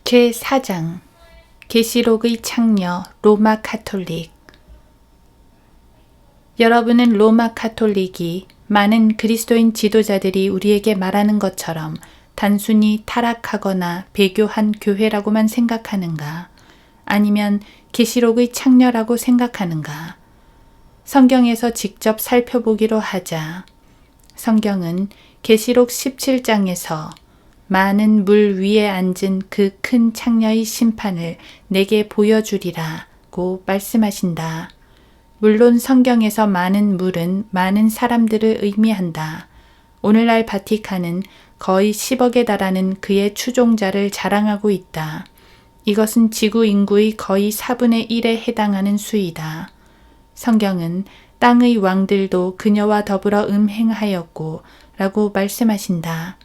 제4장 계시록의 창녀 로마 가톨릭. 여러분은 로마 가톨릭이 많은 그리스도인 지도자들이 우리에게 말하는 것처럼 단순히 타락하거나 배교한 교회라고만 생각하는가? 아니면 계시록의 창녀라고 생각하는가? 성경에서 직접 살펴보기로 하자. 성경은 계시록 17장에서 많은 물 위에 앉은 그 큰 창녀의 심판을 내게 보여주리라고 말씀하신다. 물론 성경에서 많은 물은 많은 사람들을 의미한다. 오늘날 바티칸은 거의 10억에 달하는 그의 추종자를 자랑하고 있다. 이것은 지구 인구의 거의 4분의 1에 해당하는 수이다. 성경은 땅의 왕들도 그녀와 더불어 음행하였고 라고 말씀하신다.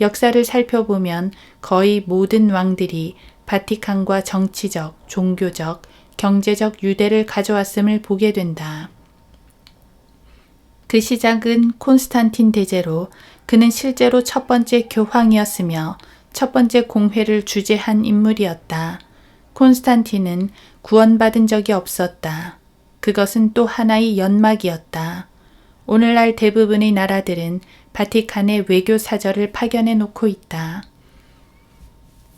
역사를 살펴보면 거의 모든 왕들이 바티칸과 정치적, 종교적, 경제적 유대를 가져왔음을 보게 된다. 그 시작은 콘스탄틴 대제로 그는 실제로 첫 번째 교황이었으며 첫 번째 공회를 주재한 인물이었다. 콘스탄틴은 구원받은 적이 없었다. 그것은 또 하나의 연막이었다. 오늘날 대부분의 나라들은 바티칸의 외교 사절을 파견해 놓고 있다.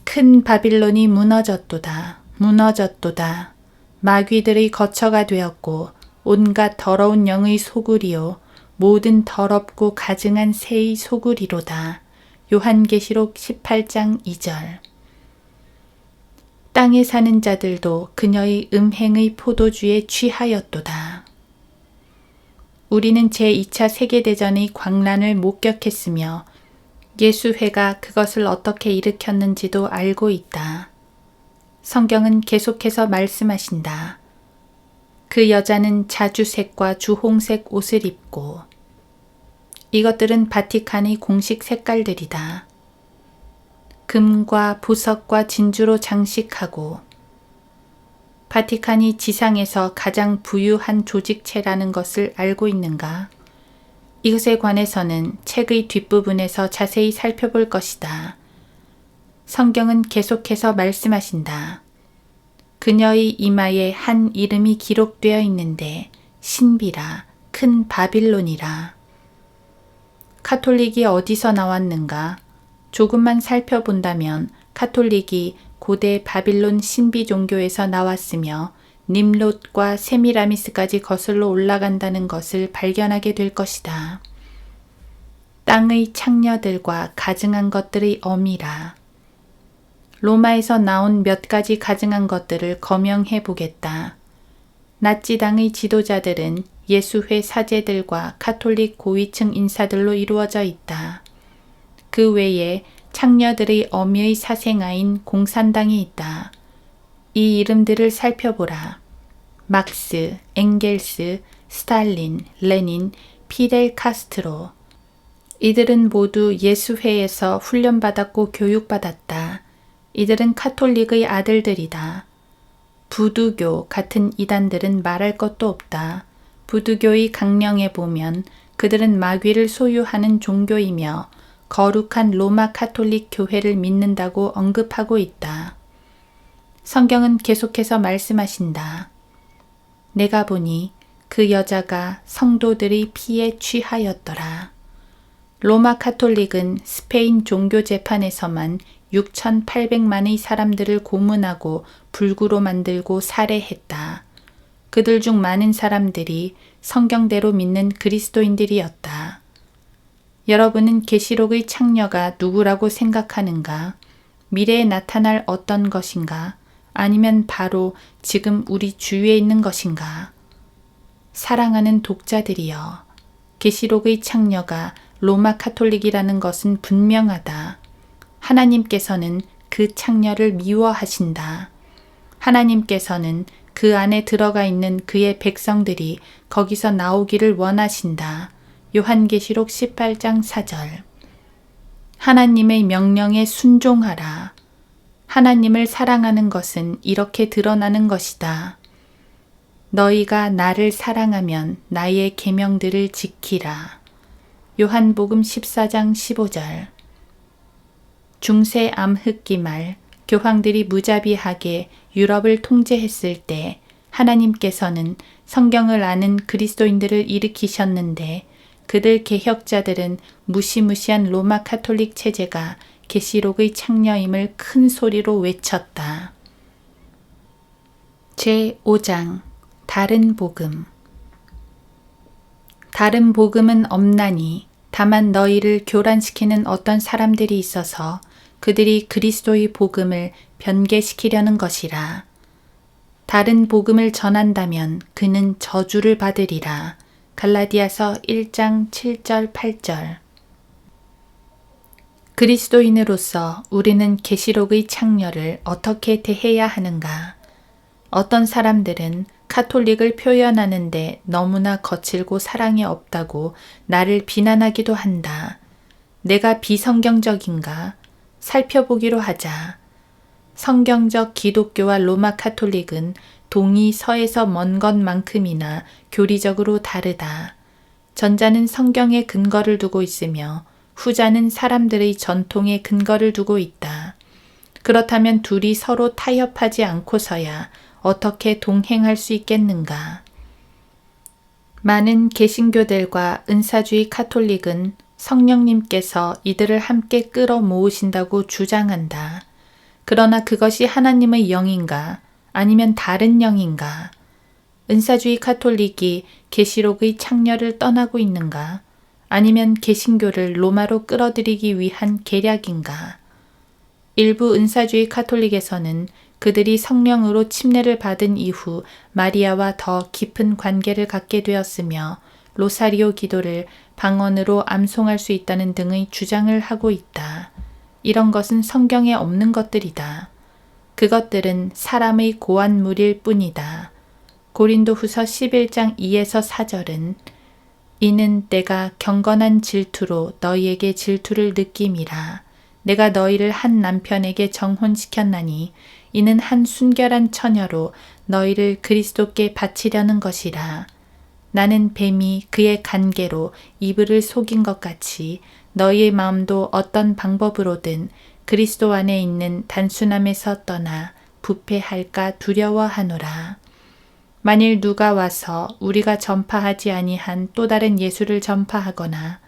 큰 바빌론이 무너졌도다. 무너졌도다. 마귀들의 거처가 되었고 온갖 더러운 영의 소굴이요 모든 더럽고 가증한 새의 소굴이로다. 요한계시록 18장 2절. 땅에 사는 자들도 그녀의 음행의 포도주에 취하였도다. 우리는 제2차 세계대전의 광란을 목격했으며 예수회가 그것을 어떻게 일으켰는지도 알고 있다. 성경은 계속해서 말씀하신다. 그 여자는 자주색과 주홍색 옷을 입고. 이것들은 바티칸의 공식 색깔들이다. 금과 보석과 진주로 장식하고. 바티칸이 지상에서 가장 부유한 조직체라는 것을 알고 있는가? 이것에 관해서는 책의 뒷부분에서 자세히 살펴볼 것이다. 성경은 계속해서 말씀하신다. 그녀의 이마에 한 이름이 기록되어 있는데 신비라, 큰 바빌론이라. 카톨릭이 어디서 나왔는가? 조금만 살펴본다면 카톨릭이 고대 바빌론 신비 종교에서 나왔으며 님롯과 세미라미스까지 거슬러 올라간다는 것을 발견하게 될 것이다. 땅의 창녀들과 가증한 것들의 어미라. 로마에서 나온 몇 가지 가증한 것들을 거명해 보겠다. 나치당의 지도자들은 예수회 사제들과 카톨릭 고위층 인사들로 이루어져 있다. 그 외에 창녀들의 어미의 사생아인 공산당이 있다. 이 이름들을 살펴보라. 막스, 엥겔스, 스탈린, 레닌, 피델 카스트로. 이들은 모두 예수회에서 훈련받았고 교육받았다. 이들은 카톨릭의 아들들이다. 부두교 같은 이단들은 말할 것도 없다. 부두교의 강령에 보면 그들은 마귀를 소유하는 종교이며 거룩한 로마 카톨릭 교회를 믿는다고 언급하고 있다. 성경은 계속해서 말씀하신다. 내가 보니 그 여자가 성도들의 피에 취하였더라. 로마 카톨릭은 스페인 종교 재판에서만 6,800만의 사람들을 고문하고 불구로 만들고 살해했다. 그들 중 많은 사람들이 성경대로 믿는 그리스도인들이었다. 여러분은 계시록의 창녀가 누구라고 생각하는가? 미래에 나타날 어떤 것인가? 아니면 바로 지금 우리 주위에 있는 것인가? 사랑하는 독자들이여, 계시록의 창녀가 로마 카톨릭이라는 것은 분명하다. 하나님께서는 그 창녀를 미워하신다. 하나님께서는 그 안에 들어가 있는 그의 백성들이 거기서 나오기를 원하신다. 요한계시록 18장 4절. 하나님의 명령에 순종하라. 하나님을 사랑하는 것은 이렇게 드러나는 것이다. 너희가 나를 사랑하면 나의 계명들을 지키라. 요한복음 14장 15절. 중세 암흑기 말 교황들이 무자비하게 유럽을 통제했을 때 하나님께서는 성경을 아는 그리스도인들을 일으키셨는데 그들 개혁자들은 무시무시한 로마 카톨릭 체제가 계시록의 창녀임을 큰 소리로 외쳤다. 제5장 다른 복음. 다른 복음은 없나니 다만 너희를 교란시키는 어떤 사람들이 있어서 그들이 그리스도의 복음을 변개시키려는 것이라. 다른 복음을 전한다면 그는 저주를 받으리라. 갈라디아서 1장 7절 8절. 그리스도인으로서 우리는 계시록의 창녀를 어떻게 대해야 하는가? 어떤 사람들은 카톨릭을 표현하는데 너무나 거칠고 사랑이 없다고 나를 비난하기도 한다. 내가 비성경적인가? 살펴보기로 하자. 성경적 기독교와 로마 카톨릭은 동이 서에서 먼 것만큼이나 교리적으로 다르다. 전자는 성경에 근거를 두고 있으며 후자는 사람들의 전통에 근거를 두고 있다. 그렇다면 둘이 서로 타협하지 않고서야 어떻게 동행할 수 있겠는가? 많은 개신교들과 은사주의 카톨릭은 성령님께서 이들을 함께 끌어모으신다고 주장한다. 그러나 그것이 하나님의 영인가? 아니면 다른 영인가? 은사주의 카톨릭이 계시록의 창녀를 떠나고 있는가? 아니면 개신교를 로마로 끌어들이기 위한 계략인가? 일부 은사주의 카톨릭에서는 그들이 성령으로 침례를 받은 이후 마리아와 더 깊은 관계를 갖게 되었으며 로사리오 기도를 방언으로 암송할 수 있다는 등의 주장을 하고 있다. 이런 것은 성경에 없는 것들이다. 그것들은 사람의 고안물일 뿐이다. 고린도후서 11장 2에서 4절은 이는 내가 경건한 질투로 너희에게 질투를 느낌이라. 내가 너희를 한 남편에게 정혼시켰나니 이는 한 순결한 처녀로 너희를 그리스도께 바치려는 것이라. 나는 뱀이 그의 간계로 이불을 속인 것 같이 너희의 마음도 어떤 방법으로든 그리스도 안에 있는 단순함에서 떠나 부패할까 두려워하노라. 만일 누가 와서 우리가 전파하지 아니한 또 다른 예수를 전파하거나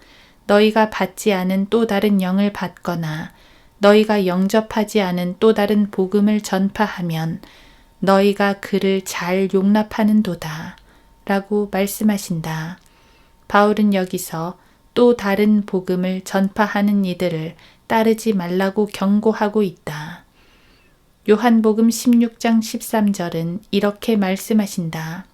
너희가 받지 않은 또 다른 영을 받거나 너희가 영접하지 않은 또 다른 복음을 전파하면 너희가 그를 잘 용납하는도다 라고 말씀하신다. 바울은 여기서 또 다른 복음을 전파하는 이들을 따르지 말라고 경고하고 있다. 요한복음 16장 13절은 이렇게 말씀하신다.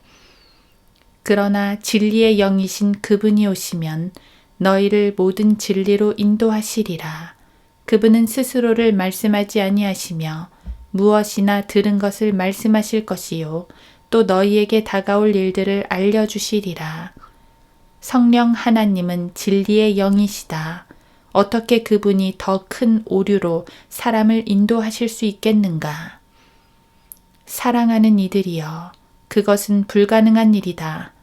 그러나 진리의 영이신 그분이 오시면 너희를 모든 진리로 인도하시리라. 그분은 스스로를 말씀하지 아니하시며 무엇이나 들은 것을 말씀하실 것이요 또 너희에게 다가올 일들을 알려주시리라. 성령 하나님은 진리의 영이시다. 어떻게 그분이 더 큰 오류로 사람을 인도하실 수 있겠는가? 사랑하는 이들이여, 그것은 불가능한 일이다.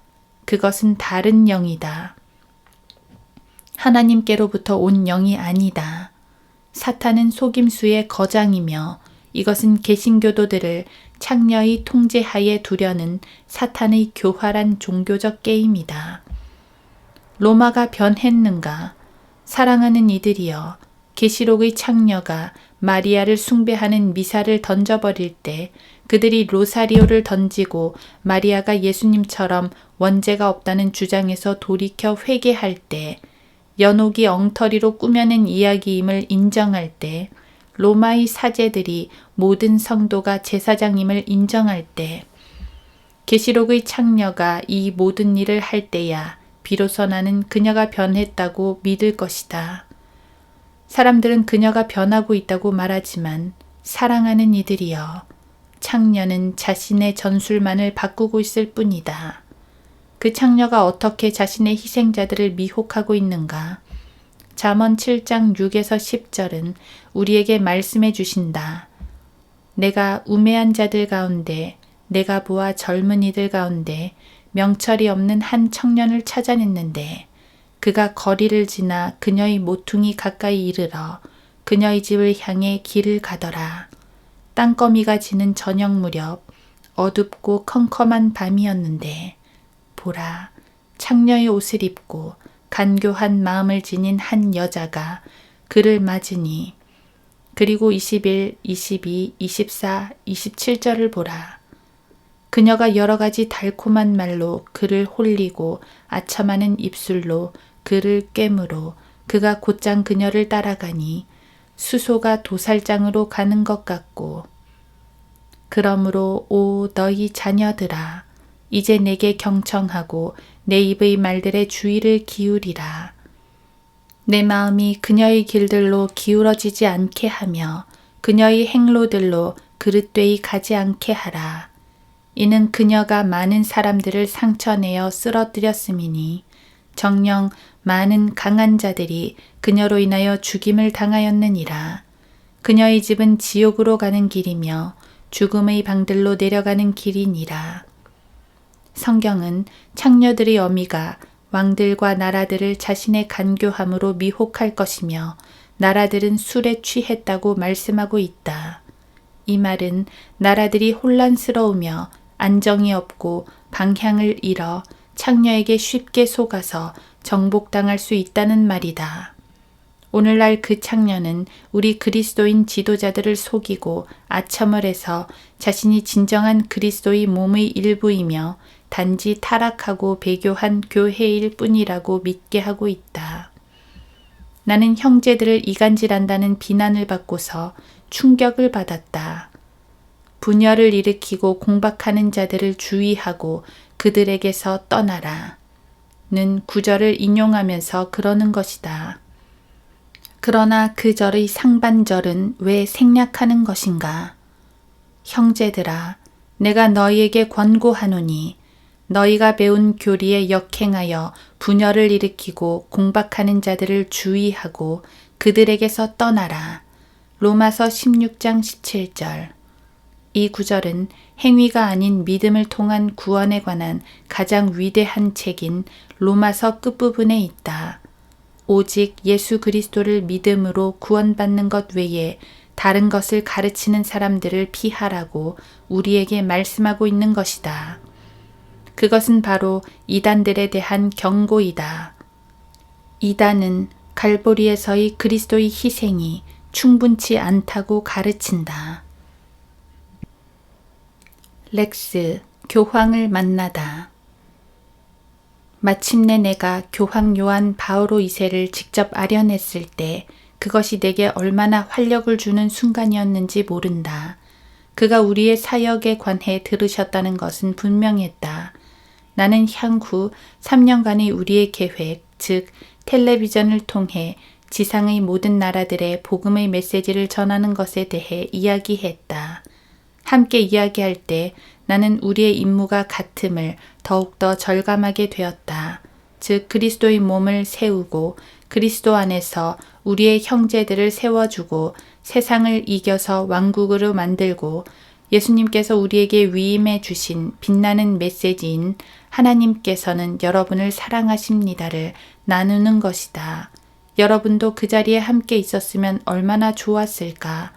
그것은 다른 영이다. 하나님께로부터 온 영이 아니다. 사탄은 속임수의 거장이며 이것은 개신교도들을 창녀의 통제하에 두려는 사탄의 교활한 종교적 게임이다. 로마가 변했는가? 사랑하는 이들이여, 계시록의 창녀가 마리아를 숭배하는 미사를 던져버릴 때 그들이 로사리오를 던지고 마리아가 예수님처럼 원죄가 없다는 주장에서 돌이켜 회개할 때 연옥이 엉터리로 꾸며낸 이야기임을 인정할 때 로마의 사제들이 모든 성도가 제사장임을 인정할 때 계시록의 창녀가 이 모든 일을 할 때야 비로소 나는 그녀가 변했다고 믿을 것이다. 사람들은 그녀가 변하고 있다고 말하지만 사랑하는 이들이여, 창녀는 자신의 전술만을 바꾸고 있을 뿐이다. 그 창녀가 어떻게 자신의 희생자들을 미혹하고 있는가? 잠언 7장 6에서 10절은 우리에게 말씀해 주신다. 내가 우매한 자들 가운데, 내가 보아 젊은이들 가운데 명철이 없는 한 청년을 찾아냈는데 그가 거리를 지나 그녀의 모퉁이 가까이 이르러 그녀의 집을 향해 길을 가더라. 땅거미가 지는 저녁 무렵 어둡고 컴컴한 밤이었는데 보라, 창녀의 옷을 입고 간교한 마음을 지닌 한 여자가 그를 맞으니 그리고 21, 22, 24, 27절을 보라. 그녀가 여러 가지 달콤한 말로 그를 홀리고 아첨하는 입술로 그를 꿰므로 그가 곧장 그녀를 따라가니 수소가 도살장으로 가는 것 같고 그러므로 오 너희 자녀들아 이제 내게 경청하고 내 입의 말들의 주의를 기울이라. 내 마음이 그녀의 길들로 기울어지지 않게 하며 그녀의 행로들로 그릇되이 가지 않게 하라. 이는 그녀가 많은 사람들을 상처내어 쓰러뜨렸음이니 정녕 많은 강한 자들이 그녀로 인하여 죽임을 당하였느니라. 그녀의 집은 지옥으로 가는 길이며 죽음의 방들로 내려가는 길이니라. 성경은 창녀들의 어미가 왕들과 나라들을 자신의 간교함으로 미혹할 것이며 나라들은 술에 취했다고 말씀하고 있다. 이 말은 나라들이 혼란스러우며 안정이 없고 방향을 잃어 창녀에게 쉽게 속아서 정복당할 수 있다는 말이다. 오늘날 그 창녀는 우리 그리스도인 지도자들을 속이고 아첨을 해서 자신이 진정한 그리스도의 몸의 일부이며 단지 타락하고 배교한 교회일 뿐이라고 믿게 하고 있다. 나는 형제들을 이간질한다는 비난을 받고서 충격을 받았다. 분열을 일으키고 공박하는 자들을 주의하고 그들에게서 떠나라. 는 구절을 인용하면서 그러는 것이다. 그러나 그 절의 상반절은 왜 생략하는 것인가? 형제들아, 내가 너희에게 권고하노니 너희가 배운 교리에 역행하여 분열을 일으키고 공박하는 자들을 주의하고 그들에게서 떠나라. 로마서 16장 17절. 이 구절은 행위가 아닌 믿음을 통한 구원에 관한 가장 위대한 책인 로마서 끝부분에 있다. 오직 예수 그리스도를 믿음으로 구원받는 것 외에 다른 것을 가르치는 사람들을 피하라고 우리에게 말씀하고 있는 것이다. 그것은 바로 이단들에 대한 경고이다. 이단은 갈보리에서의 그리스도의 희생이 충분치 않다고 가르친다. 렉스, 교황을 만나다. 마침내 내가 교황 요한 바오로 2세를 직접 아련했을 때 그것이 내게 얼마나 활력을 주는 순간이었는지 모른다. 그가 우리의 사역에 관해 들으셨다는 것은 분명했다. 나는 향후 3년간의 우리의 계획, 즉 텔레비전을 통해 지상의 모든 나라들의 복음의 메시지를 전하는 것에 대해 이야기했다. 함께 이야기할 때 나는 우리의 임무가 같음을 더욱더 절감하게 되었다. 즉 그리스도의 몸을 세우고 그리스도 안에서 우리의 형제들을 세워주고 세상을 이겨서 왕국으로 만들고 예수님께서 우리에게 위임해 주신 빛나는 메시지인 하나님께서는 여러분을 사랑하십니다를 나누는 것이다. 여러분도 그 자리에 함께 있었으면 얼마나 좋았을까.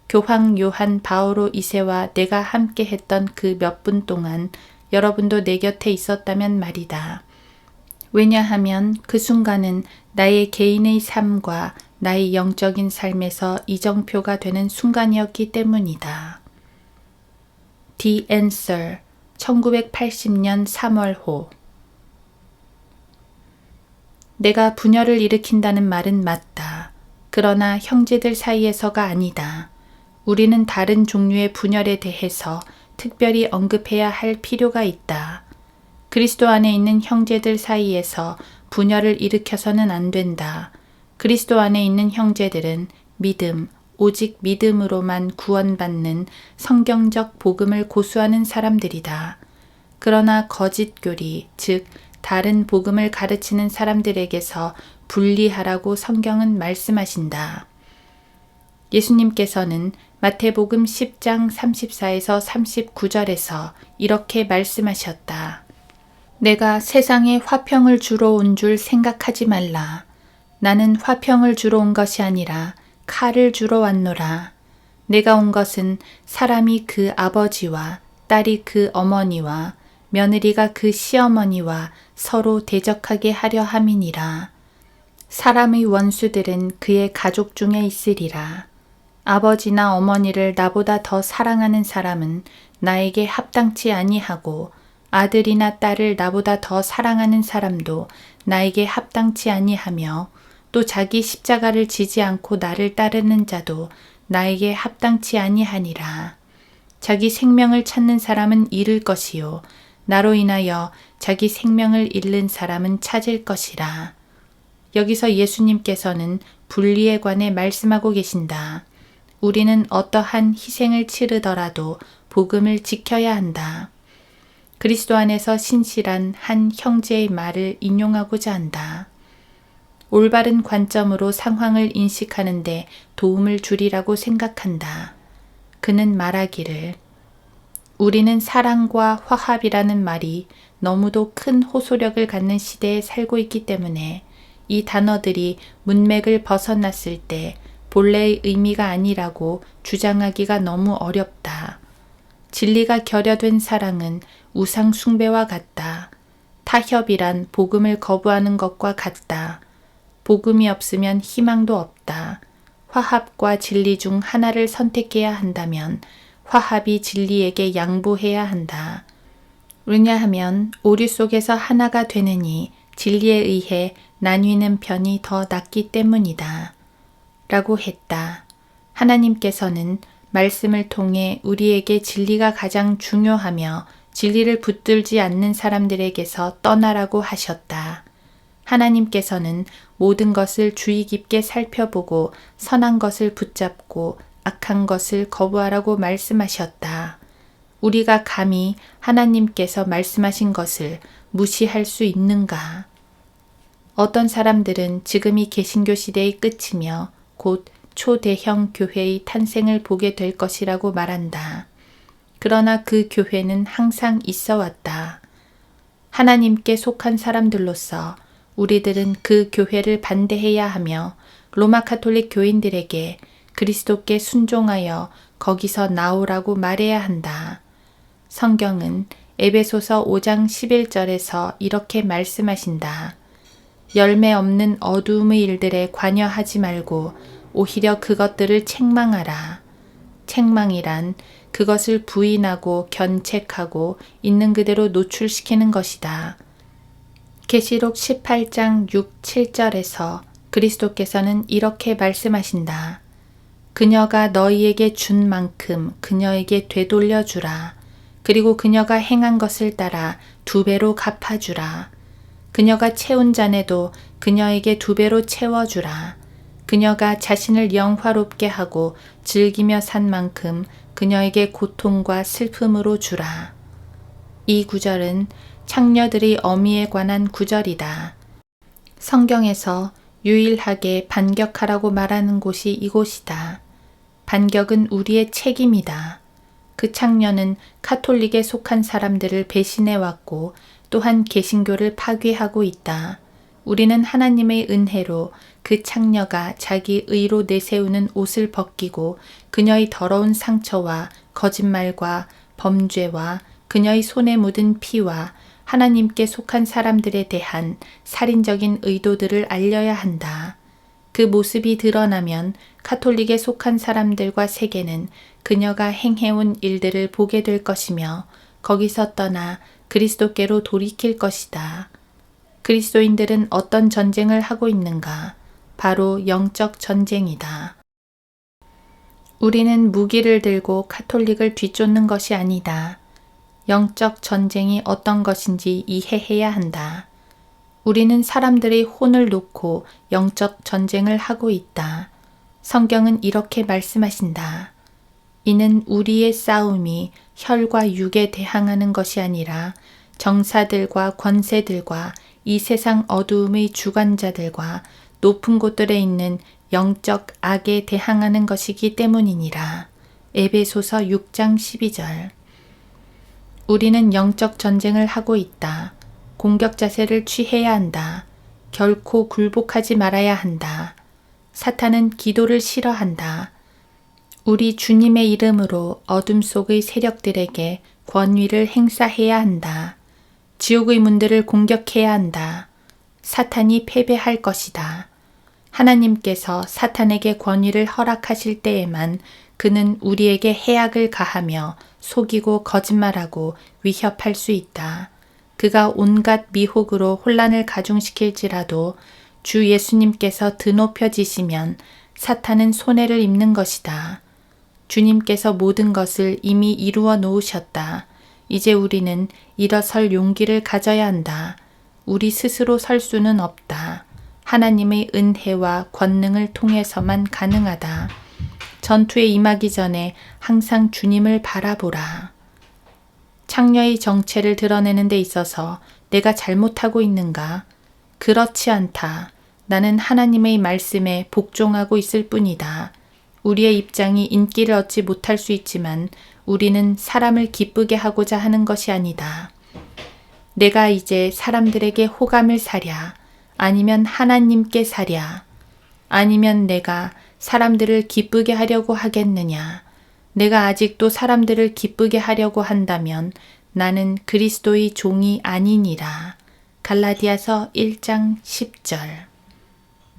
교황 요한 바오로 2세와 내가 함께 했던 그 몇 분 동안 여러분도 내 곁에 있었다면 말이다. 왜냐하면 그 순간은 나의 개인의 삶과 나의 영적인 삶에서 이정표가 되는 순간이었기 때문이다. The Answer 1980년 3월호. 내가 분열을 일으킨다는 말은 맞다. 그러나 형제들 사이에서가 아니다. 우리는 다른 종류의 분열에 대해서 특별히 언급해야 할 필요가 있다. 그리스도 안에 있는 형제들 사이에서 분열을 일으켜서는 안 된다. 그리스도 안에 있는 형제들은 믿음, 오직 믿음으로만 구원받는 성경적 복음을 고수하는 사람들이다. 그러나 거짓 교리, 즉 다른 복음을 가르치는 사람들에게서 분리하라고 성경은 말씀하신다. 예수님께서는 마태복음 10장 34에서 39절에서 이렇게 말씀하셨다. 내가 세상에 화평을 주러 온 줄 생각하지 말라. 나는 화평을 주러 온 것이 아니라 칼을 주러 왔노라. 내가 온 것은 사람이 그 아버지와 딸이 그 어머니와 며느리가 그 시어머니와 서로 대적하게 하려 함이니라. 사람의 원수들은 그의 가족 중에 있으리라. 아버지나 어머니를 나보다 더 사랑하는 사람은 나에게 합당치 아니하고 아들이나 딸을 나보다 더 사랑하는 사람도 나에게 합당치 아니하며 또 자기 십자가를 지지 않고 나를 따르는 자도 나에게 합당치 아니하니라. 자기 생명을 찾는 사람은 잃을 것이요 나로 인하여 자기 생명을 잃는 사람은 찾을 것이라. 여기서 예수님께서는 분리에 관해 말씀하고 계신다. 우리는 어떠한 희생을 치르더라도 복음을 지켜야 한다. 그리스도 안에서 신실한 한 형제의 말을 인용하고자 한다. 올바른 관점으로 상황을 인식하는데 도움을 주리라고 생각한다. 그는 말하기를 우리는 사랑과 화합이라는 말이 너무도 큰 호소력을 갖는 시대에 살고 있기 때문에 이 단어들이 문맥을 벗어났을 때 본래의 의미가 아니라고 주장하기가 너무 어렵다. 진리가 결여된 사랑은 우상 숭배와 같다. 타협이란 복음을 거부하는 것과 같다. 복음이 없으면 희망도 없다. 화합과 진리 중 하나를 선택해야 한다면 화합이 진리에게 양보해야 한다. 왜냐하면 오류 속에서 하나가 되느니 진리에 의해 나뉘는 편이 더 낫기 때문이다. 라고 했다. 하나님께서는 말씀을 통해 우리에게 진리가 가장 중요하며 진리를 붙들지 않는 사람들에게서 떠나라고 하셨다. 하나님께서는 모든 것을 주의 깊게 살펴보고 선한 것을 붙잡고 악한 것을 거부하라고 말씀하셨다. 우리가 감히 하나님께서 말씀하신 것을 무시할 수 있는가? 어떤 사람들은 지금이 개신교 시대의 끝이며 곧 초대형 교회의 탄생을 보게 될 것이라고 말한다. 그러나 그 교회는 항상 있어 왔다. 하나님께 속한 사람들로서 우리들은 그 교회를 반대해야 하며 로마 가톨릭 교인들에게 그리스도께 순종하여 거기서 나오라고 말해야 한다. 성경은 에베소서 5장 11절에서 이렇게 말씀하신다. 열매 없는 어두움의 일들에 관여하지 말고 오히려 그것들을 책망하라. 책망이란 그것을 부인하고 견책하고 있는 그대로 노출시키는 것이다. 계시록 18장 6, 7절에서 그리스도께서는 이렇게 말씀하신다. 그녀가 너희에게 준 만큼 그녀에게 되돌려 주라. 그리고 그녀가 행한 것을 따라 2배로 갚아주라. 그녀가 채운 잔에도 그녀에게 2배로 채워주라. 그녀가 자신을 영화롭게 하고 즐기며 산 만큼 그녀에게 고통과 슬픔으로 주라. 이 구절은 창녀들의 어미에 관한 구절이다. 성경에서 유일하게 반격하라고 말하는 곳이 이곳이다. 반격은 우리의 책임이다. 그 창녀는 카톨릭에 속한 사람들을 배신해왔고 또한 개신교를 파괴하고 있다. 우리는 하나님의 은혜로 그 창녀가 자기 의로 내세우는 옷을 벗기고 그녀의 더러운 상처와 거짓말과 범죄와 그녀의 손에 묻은 피와 하나님께 속한 사람들에 대한 살인적인 의도들을 알려야 한다. 그 모습이 드러나면 카톨릭에 속한 사람들과 세계는 그녀가 행해온 일들을 보게 될 것이며 거기서 떠나 그리스도께로 돌이킬 것이다. 그리스도인들은 어떤 전쟁을 하고 있는가? 바로 영적 전쟁이다. 우리는 무기를 들고 카톨릭을 뒤쫓는 것이 아니다. 영적 전쟁이 어떤 것인지 이해해야 한다. 우리는 사람들의 혼을 놓고 영적 전쟁을 하고 있다. 성경은 이렇게 말씀하신다. 이는 우리의 싸움이 혈과 육에 대항하는 것이 아니라 정사들과 권세들과 이 세상 어두움의 주관자들과 높은 곳들에 있는 영적 악에 대항하는 것이기 때문이니라. 에베소서 6장 12절. 우리는 영적 전쟁을 하고 있다. 공격 자세를 취해야 한다. 결코 굴복하지 말아야 한다. 사탄은 기도를 싫어한다. 우리 주님의 이름으로 어둠 속의 세력들에게 권위를 행사해야 한다. 지옥의 문들을 공격해야 한다. 사탄이 패배할 것이다. 하나님께서 사탄에게 권위를 허락하실 때에만 그는 우리에게 해악을 가하며 속이고 거짓말하고 위협할 수 있다. 그가 온갖 미혹으로 혼란을 가중시킬지라도 주 예수님께서 드높여지시면 사탄은 손해를 입는 것이다. 주님께서 모든 것을 이미 이루어 놓으셨다. 이제 우리는 일어설 용기를 가져야 한다. 우리 스스로 설 수는 없다. 하나님의 은혜와 권능을 통해서만 가능하다. 전투에 임하기 전에 항상 주님을 바라보라. 창녀의 정체를 드러내는 데 있어서 내가 잘못하고 있는가? 그렇지 않다. 나는 하나님의 말씀에 복종하고 있을 뿐이다. 우리의 입장이 인기를 얻지 못할 수 있지만 우리는 사람을 기쁘게 하고자 하는 것이 아니다. 내가 이제 사람들에게 호감을 사랴? 아니면 하나님께 사랴? 아니면 내가 사람들을 기쁘게 하려고 하겠느냐? 내가 아직도 사람들을 기쁘게 하려고 한다면 나는 그리스도의 종이 아니니라. 갈라디아서 1장 10절.